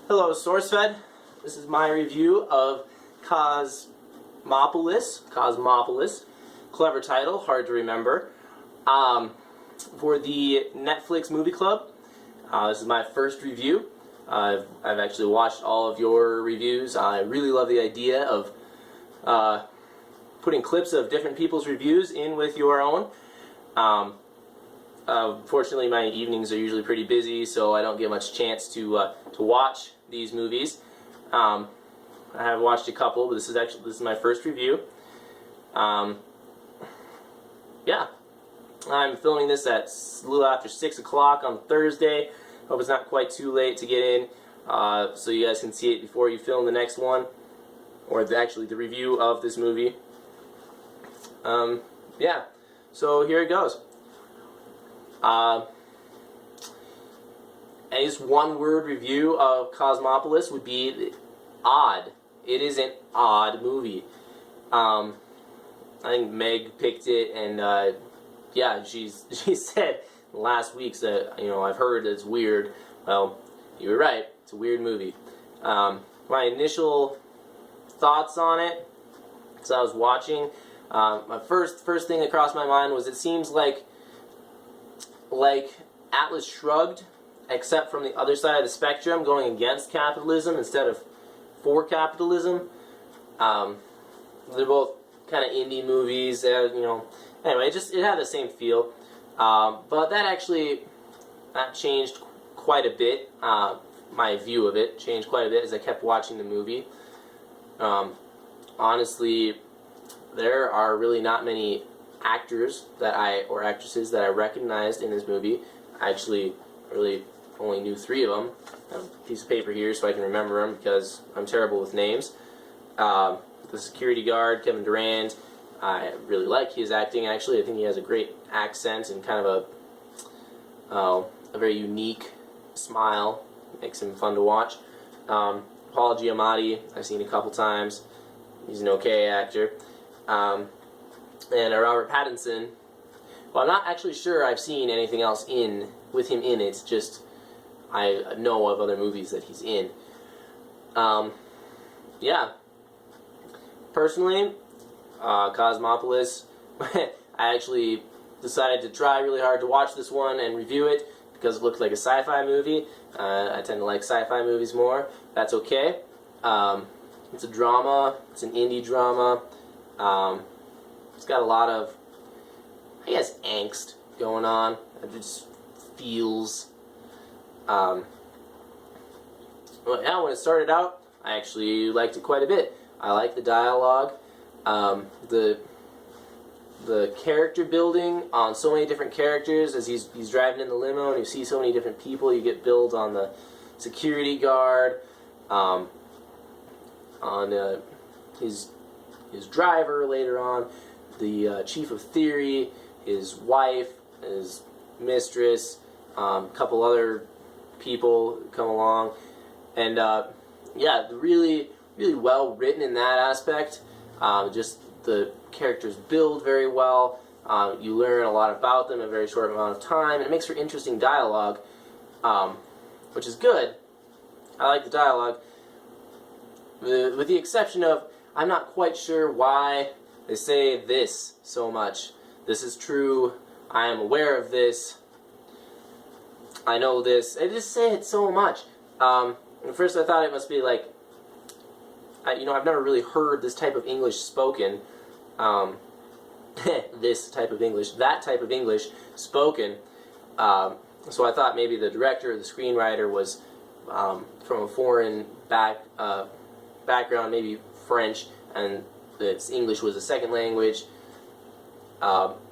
Hello, SourceFed. This is my review of Cosmopolis. Clever title, hard to remember. For the Netflix Movie Club. This is my first review. I've actually watched all of your reviews. I really love the idea of putting clips of different people's reviews in with your own. Fortunately, my evenings are usually pretty busy, so I don't get much chance to watch these movies. I have watched a couple, but this is my first review. Yeah, I'm filming this at a little after 6 o'clock on Thursday. Hope it's not quite too late to get in, so you guys can see it before you film the next one, or actually the review of this movie. Yeah, so here it goes. A just one-word review of Cosmopolis would be odd. It is an odd movie. I think Meg picked it, and yeah, she said last week that I've heard it's weird. Well, you were right. It's a weird movie. My initial thoughts on it, as I was watching, my first thing that crossed my mind was it seems like Atlas Shrugged, except from the other side of the spectrum, going against capitalism instead of for capitalism. They're both kind of indie movies. Anyway, it had the same feel. But that changed quite a bit. My view of it changed quite a bit as I kept watching the movie. Honestly, there are really not many actors or actresses that I recognized in this movie. I actually really only knew 3 of them. I have a piece of paper here so I can remember them because I'm terrible with names. The security guard, Kevin Durand, I really like his acting. Actually, I think he has a great accent and kind of a very unique smile. Makes him fun to watch. Paul Giamatti, I've seen a couple times. He's an okay actor. And Robert Pattinson. Well, I'm not actually sure I've seen anything else with him in it. Just I know of other movies that he's in. Yeah. Personally, Cosmopolis, I actually decided to try really hard to watch this one and review it because it looked like a sci-fi movie. I tend to like sci-fi movies more. That's okay. It's a drama. It's an indie drama. It's got a lot of, I guess, angst going on. It just feels. Well, yeah, when it started out, I actually liked it quite a bit. I like the dialogue, the character building on so many different characters as he's driving in the limo and you see so many different people. You get build on the security guard, on his driver later on, the chief of theory, his wife, his mistress, a couple other people come along, and yeah, really well written in that aspect. Just the characters build very well. You learn a lot about them in a very short amount of time, and it makes for interesting dialogue, which is good. I like the dialogue, with the exception of I'm not quite sure why they say this so much. This is true. I am aware of this. I know this. They just say it so much. At first I thought it must be like, I've never really heard this type of English spoken. This type of English, that type of English spoken. So I thought maybe the director or the screenwriter was from a foreign background, maybe French, and its English was a second language.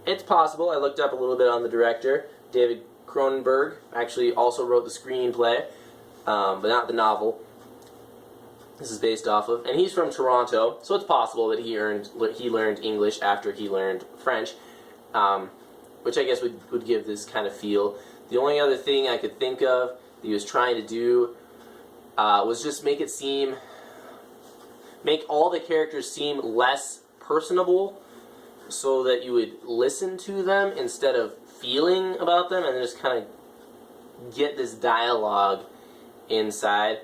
It's possible. I looked up a little bit on the director. David Cronenberg actually also wrote the screenplay, but not the novel. This is based off of, and he's from Toronto, so it's possible that he learned English after he learned French, which I guess would give this kind of feel. The only other thing I could think of that he was trying to do was just make all the characters seem less personable, so that you would listen to them instead of feeling about them, and just kind of get this dialogue inside.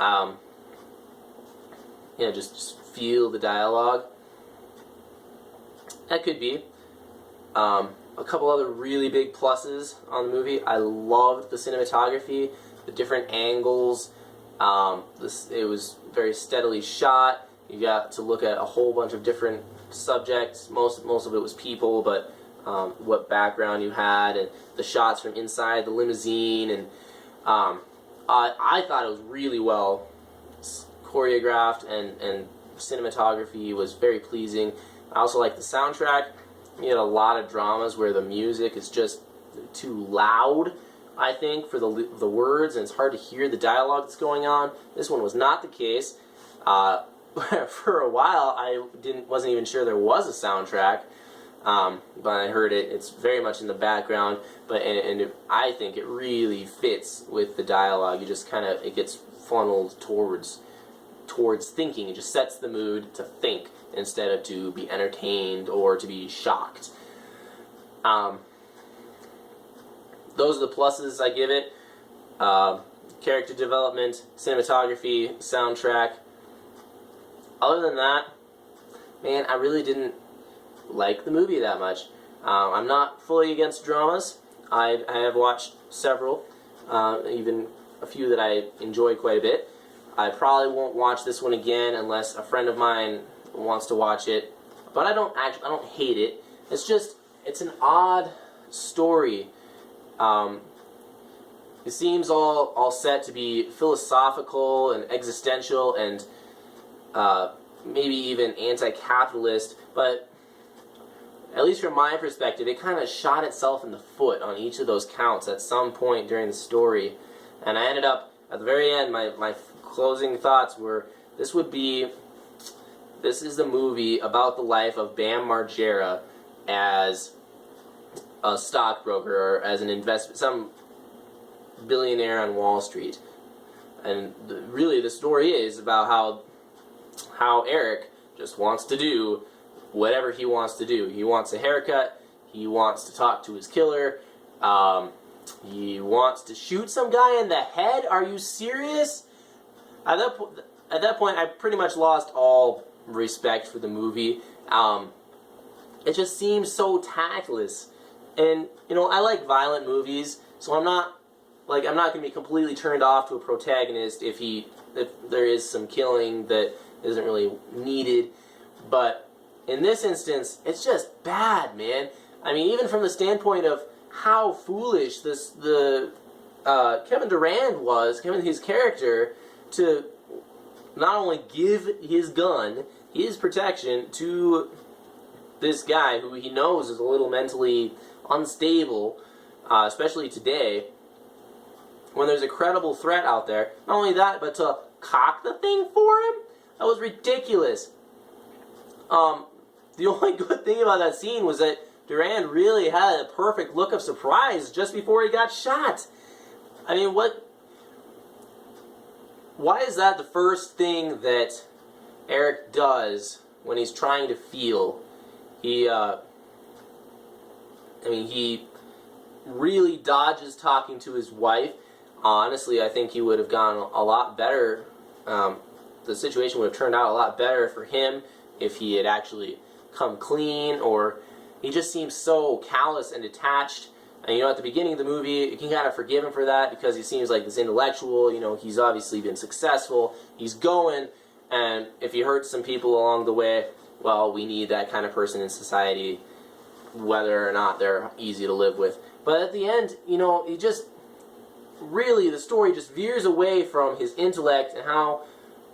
Um, just feel the dialogue. That could be. A couple other really big pluses on the movie. I loved the cinematography, the different angles. It was very steadily shot. You got to look at a whole bunch of different subjects. Most of it was people, but what background you had, and the shots from inside the limousine, and I thought it was really well choreographed, and cinematography was very pleasing. I also like the soundtrack. You had a lot of dramas where the music is just too loud, I think, for the words, and it's hard to hear the dialogue that's going on. This one was not the case. For a while, I wasn't even sure there was a soundtrack, but I heard it. It's very much in the background, but I think it really fits with the dialogue. You just it gets funneled towards thinking. It just sets the mood to think instead of to be entertained or to be shocked. Those are the pluses I give it. Character development, cinematography, soundtrack. Other than that, man, I really didn't like the movie that much. I'm not fully against dramas. I have watched several, even a few that I enjoyed quite a bit. I probably won't watch this one again unless a friend of mine wants to watch it. But I don't hate it. It's an odd story. It seems all set to be philosophical and existential and maybe even anti-capitalist, but at least from my perspective, it kind of shot itself in the foot on each of those counts at some point during the story. And I ended up, at the very end, my closing thoughts were, this is the movie about the life of Bam Margera as a stockbroker or as an investment, some billionaire on Wall Street. And really the story is about how Eric just wants to do whatever he wants to do. He wants a haircut, he wants to talk to his killer, he wants to shoot some guy in the head. Are you serious? At that point, I pretty much lost all respect for the movie. It just seems so tactless. And, I like violent movies, so I'm not going to be completely turned off to a protagonist if there is some killing that isn't really needed. But in this instance, it's just bad, man. I mean, even from the standpoint of how foolish Kevin Durand was, his character, to not only give his gun, his protection, to this guy who he knows is a little mentally unstable, especially today, when there's a credible threat out there. Not only that, but to cock the thing for him? That was ridiculous. The only good thing about that scene was that Durand really had a perfect look of surprise just before he got shot. I mean, why is that the first thing that Eric does when he's trying to feel? He really dodges talking to his wife. Honestly, I think he would have gone a lot better. The situation would have turned out a lot better for him if he had actually come clean, or he just seems so callous and detached. And at the beginning of the movie, you can kind of forgive him for that because he seems like this intellectual. He's obviously been successful. He's going, and if he hurts some people along the way, well, we need that kind of person in society, whether or not they're easy to live with. But at the end, he just really, the story just veers away from his intellect and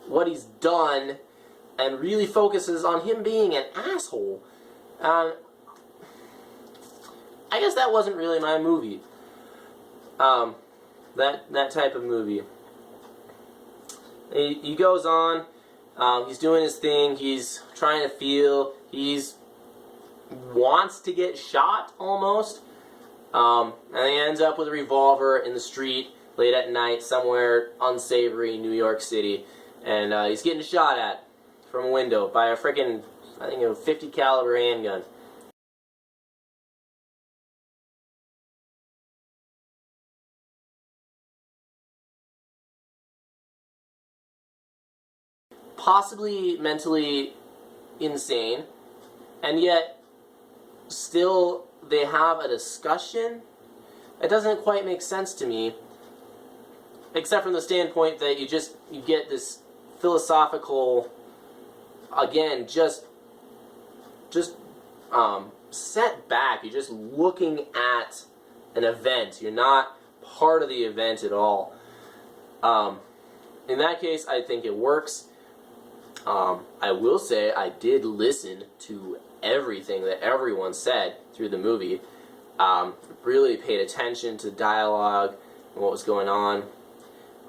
what he's done, and really focuses on him being an asshole. I guess that wasn't really my movie. That type of movie. He goes on. He's doing his thing. He's trying to feel. He's wants to get shot almost. And he ends up with a revolver in the street late at night somewhere unsavory in New York City, and he's getting shot at from a window by a freaking, I think, a 50 caliber handgun. possibly mentally insane, and yet still they have a discussion. It doesn't quite make sense to me, except from the standpoint that you get this philosophical, again, just set back. You're just looking at an event. You're not part of the event at all. In that case, I think it works. I will say I did listen to everything that everyone said through the movie. Really paid attention to dialogue and what was going on.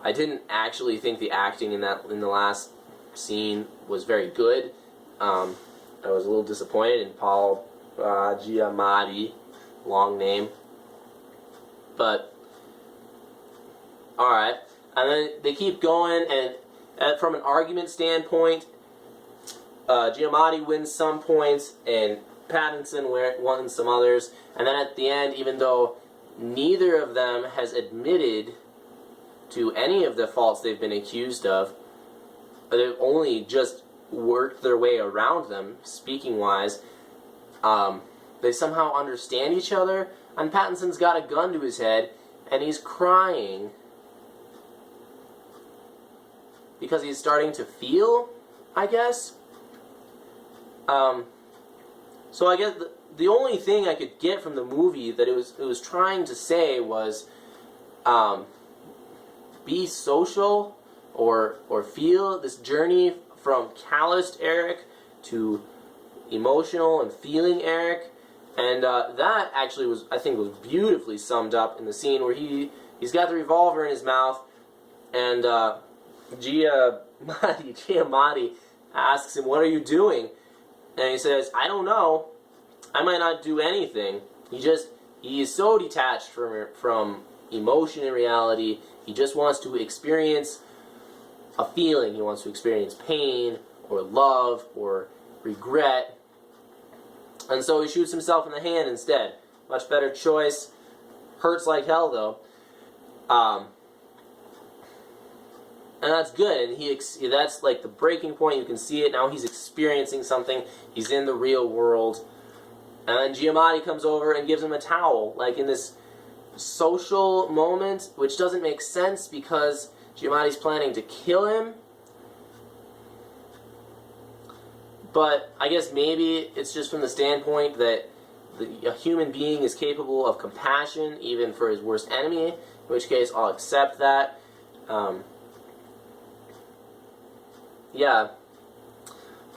I didn't actually think the acting in the last scene was very good. I was a little disappointed in Paul Giamatti, long name. But alright. And then they keep going, and from an argument standpoint, Giamatti wins some points, and Pattinson wins some others. And then at the end, even though neither of them has admitted to any of the faults they've been accused of, they've only just worked their way around them, speaking-wise, they somehow understand each other, and Pattinson's got a gun to his head, and he's crying because he's starting to feel, I guess. So I guess the only thing I could get from the movie that it was trying to say was, be social or feel this journey from calloused Eric to emotional and feeling Eric, and that actually was, I think, was beautifully summed up in the scene where he's got the revolver in his mouth, and Giamatti asks him, "What are you doing?" And he says, "I don't know. I might not do anything." He is so detached from emotion and reality. He just wants to experience a feeling. He wants to experience pain or love or regret. And so he shoots himself in the hand instead. Much better choice. Hurts like hell, though. And that's good. And that's like the breaking point. You can see it. Now he's experiencing something. He's in the real world. And then Giamatti comes over and gives him a towel, like in this social moment, which doesn't make sense because Giamatti's planning to kill him. But I guess maybe it's just from the standpoint that a human being is capable of compassion even for his worst enemy, in which case I'll accept that. Yeah.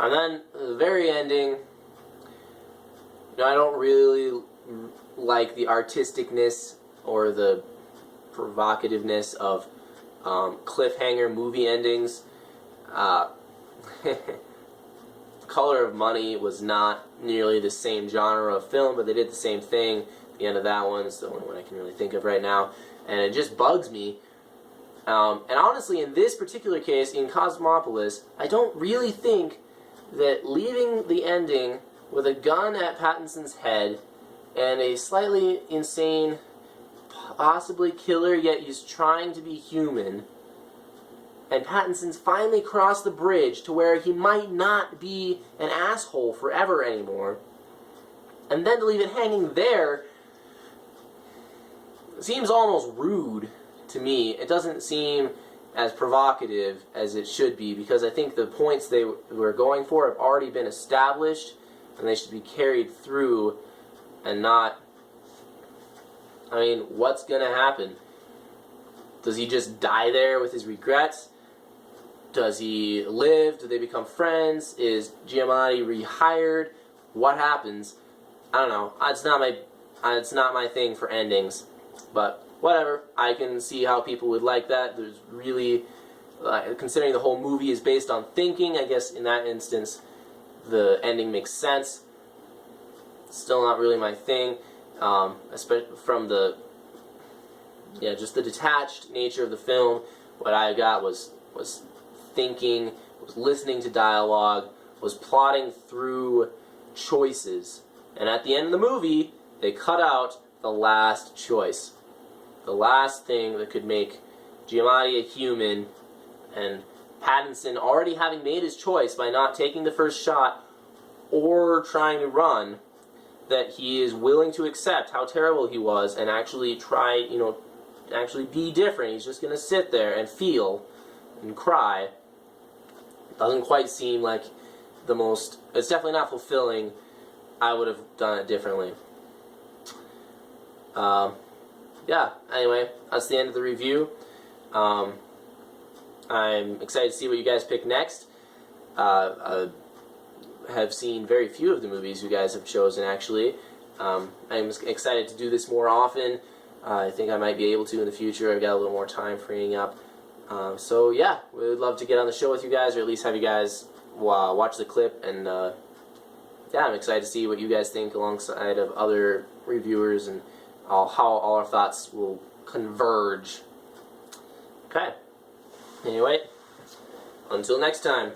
And then the very ending, I don't really like the artisticness or the provocativeness of cliffhanger movie endings. Color of Money was not nearly the same genre of film, but they did the same thing. The end of that one is the only one I can really think of right now, and it just bugs me. And honestly, in this particular case, in Cosmopolis, I don't really think that leaving the ending with a gun at Pattinson's head and a slightly insane, possibly killer, yet he's trying to be human, and Pattinson's finally crossed the bridge to where he might not be an asshole forever anymore, and then to leave it hanging there seems almost rude to me. It doesn't seem as provocative as it should be, because I think the points they were going for have already been established, and they should be carried through and not... I mean, what's gonna happen? Does he just die there with his regrets? Does he live? Do they become friends? Is Giamatti rehired? What happens? I don't know. It's not my thing for endings, but whatever. I can see how people would like that. There's really, considering the whole movie is based on thinking, I guess in that instance, the ending makes sense. Still not really my thing, especially from the, just the detached nature of the film. What I got was thinking, was listening to dialogue, was plotting through choices. And at the end of the movie, they cut out the last choice. The last thing that could make Giamatti a human and Pattinson already having made his choice by not taking the first shot or trying to run, that he is willing to accept how terrible he was and actually try, actually be different. He's just going to sit there and feel and cry. Doesn't quite seem like the most... It's definitely not fulfilling. I would have done it differently. Yeah, anyway, that's the end of the review. I'm excited to see what you guys pick next. I have seen very few of the movies you guys have chosen, actually. I'm excited to do this more often. I think I might be able to in the future. I've got a little more time freeing up. So yeah, we would love to get on the show with you guys, or at least have you guys watch the clip. And yeah, I'm excited to see what you guys think alongside of other reviewers and how all our thoughts will converge. Okay. Anyway, until next time.